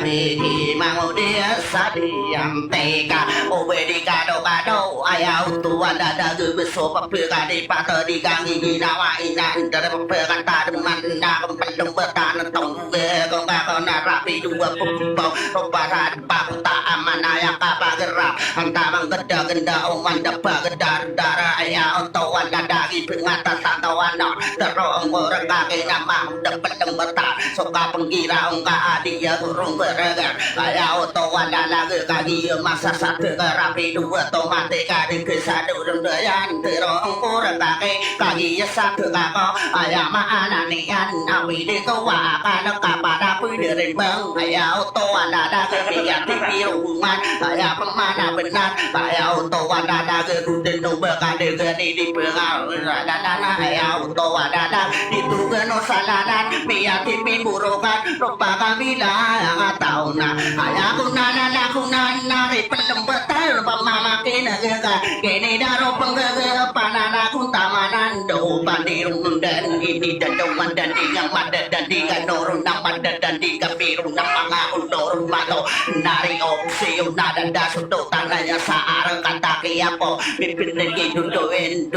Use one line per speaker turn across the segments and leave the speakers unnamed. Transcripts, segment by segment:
Bigi Mangudia Sadiam Teka Obedika Dokado Ayau Tuan Dada Gubeso Papura di Pata di Gangi Nawa Inan Dari Perkata Demanda Kempelung Bertahan Tong Kongkakona Rapi Dua Pupau Ruparat Pakuta Amanaya Kapa Gerap Antamang Geda Genda Oman Dapa Gedar Dara Ayau Tuan Dada Ipengata Satawana Terong Orang Kaki Nama Dapet Bertahan Soka Penggira Ongka Adia Turung Beregar Ayau Tuan Dada Kaki Masa Satu Rapi Dua Tomate Kaki Kesadu Rendayan Terong Orang Kaki Satu Kako Ayama Ananian Awi Dikawa Kana Kapada Pudirin Bang Ayau Tuan Dada Kebiati Piruman Ayah Pemana Benar Ayau Tuan Dada Kudin Bekade Geni di Pengal Dana Ayau Tuan Dada Itu Geno Salanan Biati Piburukan Rupa Kabila Yang Tauna Ayah Kunanan Akunan Nari Pelembetal Pemama Kena Geka Kini Daro Penggega Panana Kuntamanan Do Pandirung Dan Ini Dan Doman Dan Digang Mada Dan Digang Norun Namad Dan Digang Birung Namanga Undorun Mato Nari Opsiyo Nada Dasudo Tananya Saar Kata Kiapo Mimpin Lagi Duduin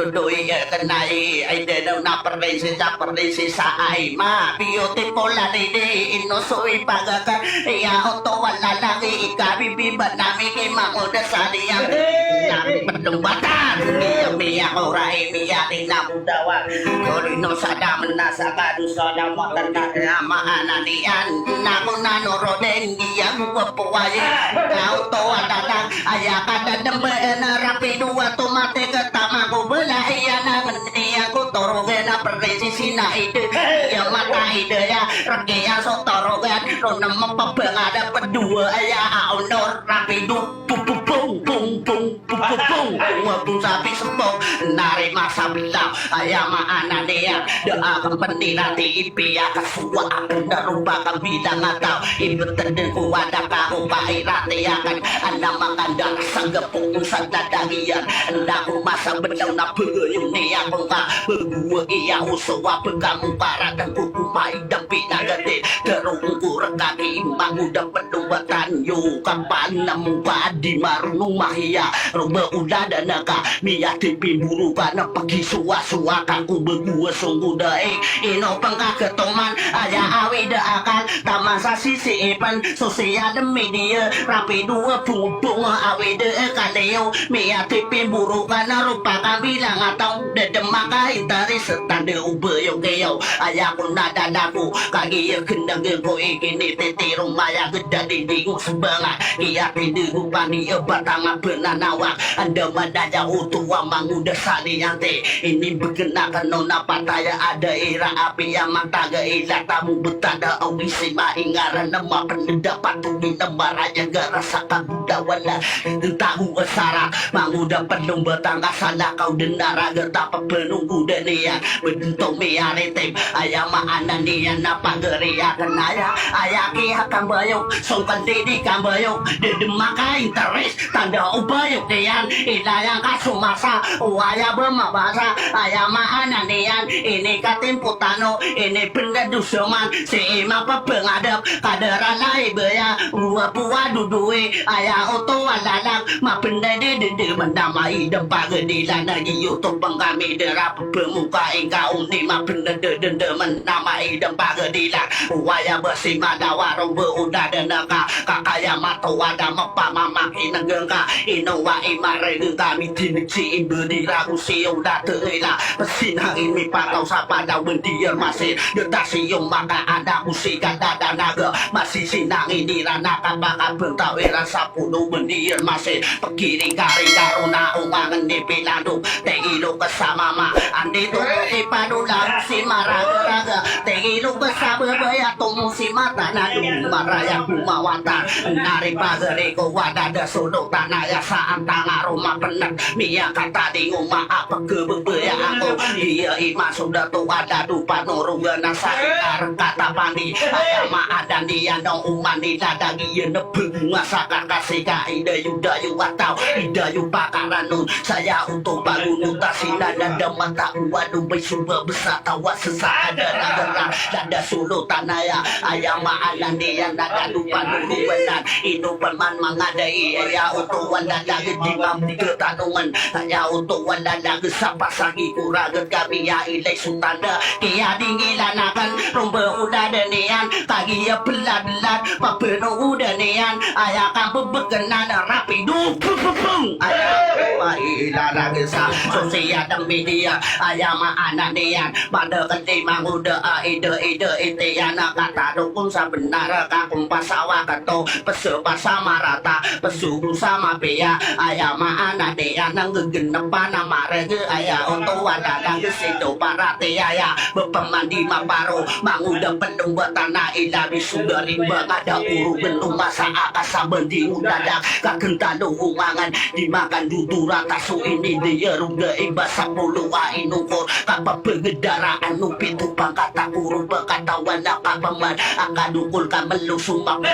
Kenai Aide Na Perlisi Perlisi Saai Ma Bioti Pola Didi Inosoi Pagakan Ya Oto Wala Lagi Ika Bibi Banami Kimangoda Sadiyang Nami Pendembatan Mia Orai Mia Tina Budawan Korino Sada Menasa Kadu Sada Motan Nama Ananian Namu Nanorodeng Dia Muapuaya Auto Adadang Ayakada Dembe Rapi Dua Tomate Ketamaku Belahiyana Aku Torogena Perisi Sina Ide Ya Mata Ide Ya Rakyat Sotorogan Rona Mapapeng Ada Pedua Ya Aunor Rapi Dua Pung Pung Pung Pung Pung Pung Sapi Sepong Nari Masa Bilang Ayama Ananea Doa Kempendirati Ipia Kasua Darupa Kabidang Atau Ibu Terdeku Wadah Karupa Irati Akan Anda makan darah Sanggepung Sadadagian Endaku Masa Bedang Napegayung Nia Bengka Berdua Iya Usawa Pegamu Para Dan Kuku Maidam Pinagati Terungku Rekaki Imbang Udah Pendubatan Yu Kapan Namu Padi Marunung Mahia Roba Udah Dan Naga Mia Tipi Buru Pana Pagi Suwa Kaku Berdua Sungguh Daik Ino Pengka Ketoman Ayah Awida Akan Tamasa Sisi Ipan Sosial Media Rapi Dua Pung Awida Kaleo Mia Tipi Buru Pana Rupa Kabilang Atau Dedemaka Itari Setande Ubeyo Geo Ayah Kuna Dadaku Kagi Kendang Gego Ikini Titi Rumaya Geda Dindingu Sebangat Iya Tindigu Pani Batanga Benanawak Anda Madaya Utua Manguda Sani Yante Ini berkenakan Nona Pataya Ada Ira Api Yang Mataga Ila Tamu Betada Awisi Mahingaran Nama Pendapat Tuni Nama Raja Garasa Kagudawala Tahu Esara Manguda Pendung Betangga Sana Kau Denara Getapa Penunggu Denian Bentuk Miaritim Ayama Ananian Napa Geria Kenaya Ayaki Hakam Bayuk Songkan Didi Kambayuk Dedemaka Interes Tanda Ubayuk Dian Inayang Kasumasa Uaya Bermabasa Ayama Ananian Ini Katim Putano Ini Benda Dusuman Si Mapa Pengadap Kaderana Ibaya Rua Pua Dudui Ayah Oto Walalang Mapenda Dede Mendamai Dempa Gedilan Lagi Youtube Pengkami Derap Pemuka Ingka Undi Mapenda Dede Mendamai Dempa Gedilan Uaya Bersima Dawarong Berudah Denaka Kakaya Mato Wada Mapa Mama Inagengka Inowa Imare Gengka Mitiniksi Imbedi Ragu Siuda Terila Pesinang Ini Patau Sapada Wendier Masih Detasi Yung Maka Ada Musika Dada Naga Masih Sinang Ini Ranaka Baka Bentawira Sapunu Wendier Masih Pekiri Kari Karuna Umangan Di Pilandu Tegilo Kesama Ma Andi Tumu Ipadula Si Maraga Tegilo Kesama Baya Tumu Si Mata Nadu Maraya Kumawata Nari Pageriko Wadada Suduk Tanaya Saan Tanga Rumah Penek Mia Kata Di Nguma Apa Kebebaya Aku Iya Ima Sudah Tua Dadu Panurunga Nasari Kata Pandi Ayama Adan Dia Dong Umani Dadagi iya nebunga saka kasih ka ida yuda yuwatau ida yupakaranun saya untuk bangun utasina nada mata waduh besuba besar tawa sesa ada nagara nada sulu tanaya ayam maanan dia naga lupa nuruwenan inupan man mangadai ya untuk wanda gedi mampu ketanungan hanya untuk wanda gesapa sangi kuragan kami ya ilai sutanda kia dingilanakan rumba udah denian pagi ya belat-belat penuh udah nian ayah kampung berkenan rapi pung ayah ilah gesa sosial dan media ayah ma anak nian pada kenti manguda ide itiana kata dukung sebenar kakum pasawa kato pesu pasama rata pesu sama pia ayah ma anak nian nang gegenepan nama rege ayah untuk wadah nang gesido parati ayah bepemandi maparo manguda penuh tanah ilah bisudari ada uru benung masa akasa bendi udadak kakentado umangan dimakan dudu rata su ini dia ruga iba 10 ainukor kapal pengedaraan nupitu pangkata uru pengkatawan akapaman akadukul kamelu sumbang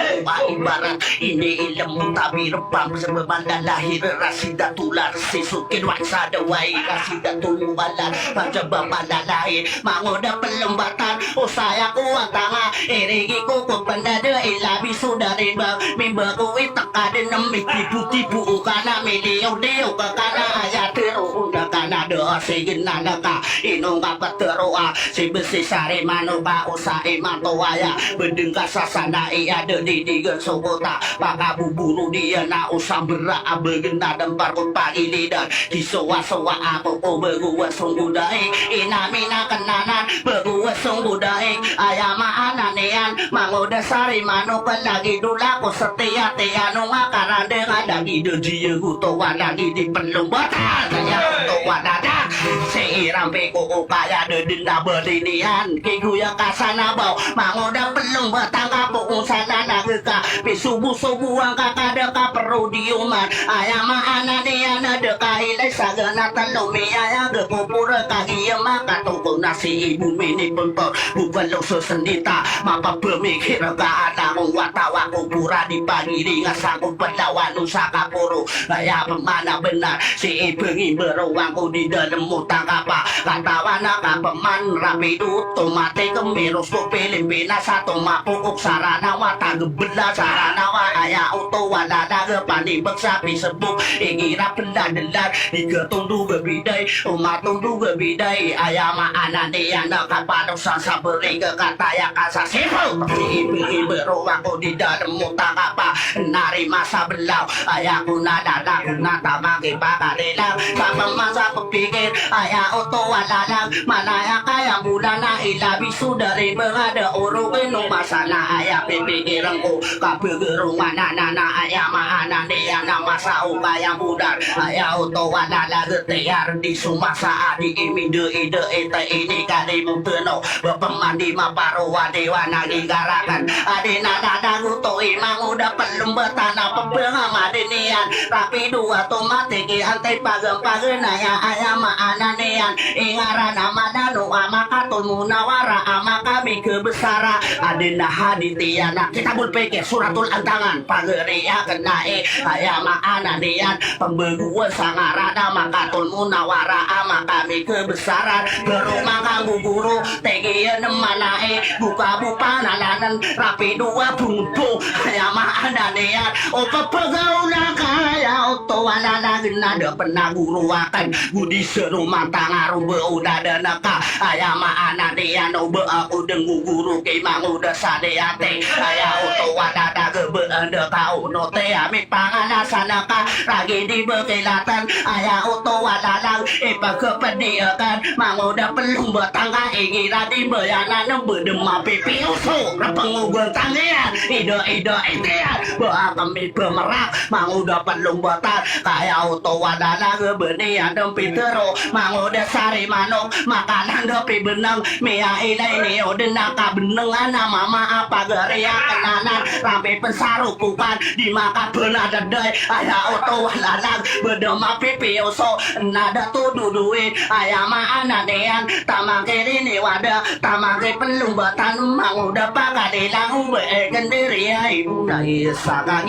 ibarat ini ilmu tapi rebam sebabanda lahir rasida tular sisukin waksa dawai rasida tulubalan pajabah pada lahir mangoda pelembatan saya kuat tanga erigi kuku pendada ilabi sudari bang mimba kuwi tekade nemi tipu-tipu kana milio deo kana ayat teru unda kana do sigina naka inu ngapa teroa si besi sare manoba usai matoaya bedeng kasasana iya de di sokota baka buburu dia na usam berak abegena dempar pagi lidan disowa-sowa apa begua sunggudai inamina kenanan begua sunggudai ayama ananean mangoda sari mano lagi dulaku setia tianu ngakaran dengan dagi dia guto wadagi di pelumbatan saya guto wadada seirampe koko kaya denda berinian kiguya kasana bau mangoda pelumbatan kapu usana nageka pisubu-subu angka kadeka perlu diuman ayama ananian adeka ilai sagana telumi ayah gekupura kaki maka toko nasi ibu mini bentor bukan lo sesendita mapa pemikir ke anak watawa kupura di pagi ngasang kupelawan usaka puru gaya pemana benar si ibengi beruangku di dalam mutang apa katawana kapeman rapi dutu mati kemirus ku Filipina satu mapukuk sarana wata gebela sarana wa ayah utu wadada gepani beksapi sebuk ingira benda delar digetung duga bidai umat duga bidai ayah ma ananiana kapadok sasa beri ke kata ya kasa sifu si ibengi beruangku di dalam mutang apa nari masa belau ayahku nada lagu nata magi pakarilang sama masa kepikir ayah oto walalang mana ya kaya bulana ilabi sudari mengada uru benung masana ayah pipikirangku kapegerung mana nana ayah mahana dia nama sau kaya budar ayah oto walala getiar di sumasa adi imide ide ite ini kali muteno bepemandi maparo wadewa nagi garakan adi nada daguto imang udah pelum betana pebenga madinian rapi dua tomatiki antai pagem-pagem naya ayama ananian ingara nama danu amakatul munawara amakami kebesara adina haditiana kita berpikir suratul antangan pageria kenai ayama ananian pembegua sangarada makatul munawara amakami kebesaran berumah kanggu guru tegian manae buka-buka nananan rapi dua bumbu ayama ananian opa pegauna kaya otowana nada pernah guru akan budi serumah tangaru udah ada naka ayama ananian obe aku dengu guru kemang udah sadeate ayah otowana daga beanda kau note amit pangana sanaka lagi di bekilatan ayah otowana lang ipa kepediakan mang udah pelum batangga ingira di bayanan berdema pipi usu pengugun tangian ide itean bawa kami pemerak mang udah pelum batal kaya auto wadana gebenian dempi tero mang udah sari manok makanan depi benang mia ini udah naka benengan mama apa geria kenanan rampe pensarukupan di maka benar dadai ayah auto wadana berdema pipi usu nada tuduh duit ayah ma ananean tamake ini wadah tamake pelum batan mang udah pakadilang ube kendiri ibu nais sakang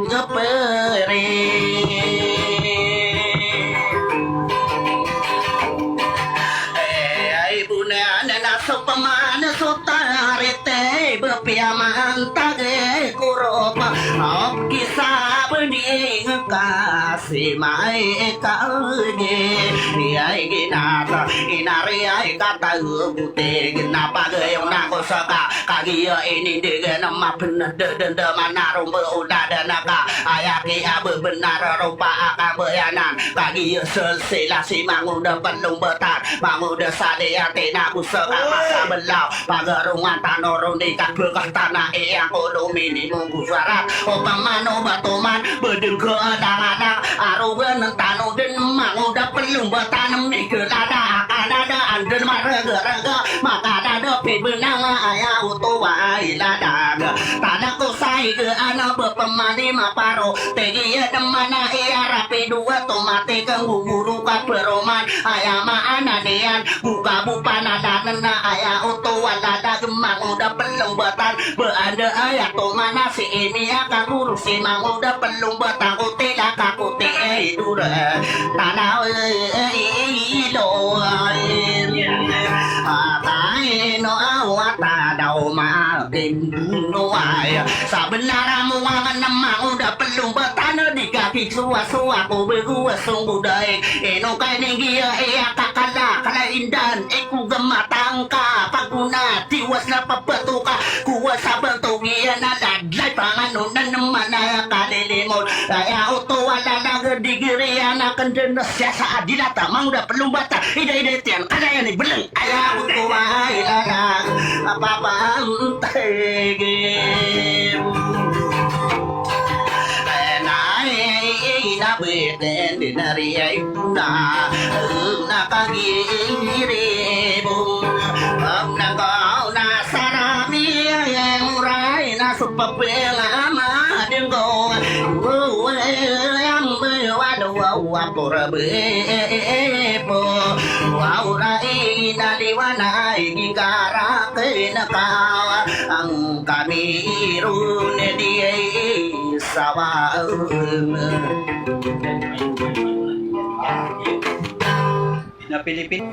ngepere na sopamana sotarete bepiamantage kuropa op kisah bening kasih mai kauge niai ginata inari ai kata ubute kenapa gayung nako saka kagia ini dengan nama bener deden mana rumba udah dan naka ayaki abe benar rupa akan beyanan kagia selsila si manguda pelung betar manguda sadia tina saka masa belau pagarungan tanorong di kabekah tanah yang kudu minimum gusarat opamano batuman bedeng ke adang-adang arugan tanu den manguda pelung betanam di kelada akan ada anden marega-rega maka ada pibenang ayah utuwa ilada tanah kusai ke anak bepemani maparo tegi ya demana iya rapi dua tomate ke guguru kaperoman ayah ma ananian buka bupana nana ayah utuwa lada gemang udah pelung betan beanda ayah to mana si ini akan urus si mang udah pelung betan kuti laka kuti dura tanah ilo atai no awata dau ma din nuai sebenarnya muangan namang udah pelung betan di kaki suwa-suwa ku begua sungguh daik eno kai ningia kakala kala indan ku gematang ka paguna tiwas na papatuka kuwa sa bantungian na dadlay panganunan ng mana kalilimot kaya uto wala na gadigirian na kandun siya sa adilata mang da pelumbata ida-ida tiyan kada yan ibelang kaya uto mahila na napapantegim na beten dinari na nakagiribong nagaw na sarami ang ray na supapela madenggo ang bewa porabepo waurai naliwana igara kenakawa ang kami irun di sawa
na Pilipin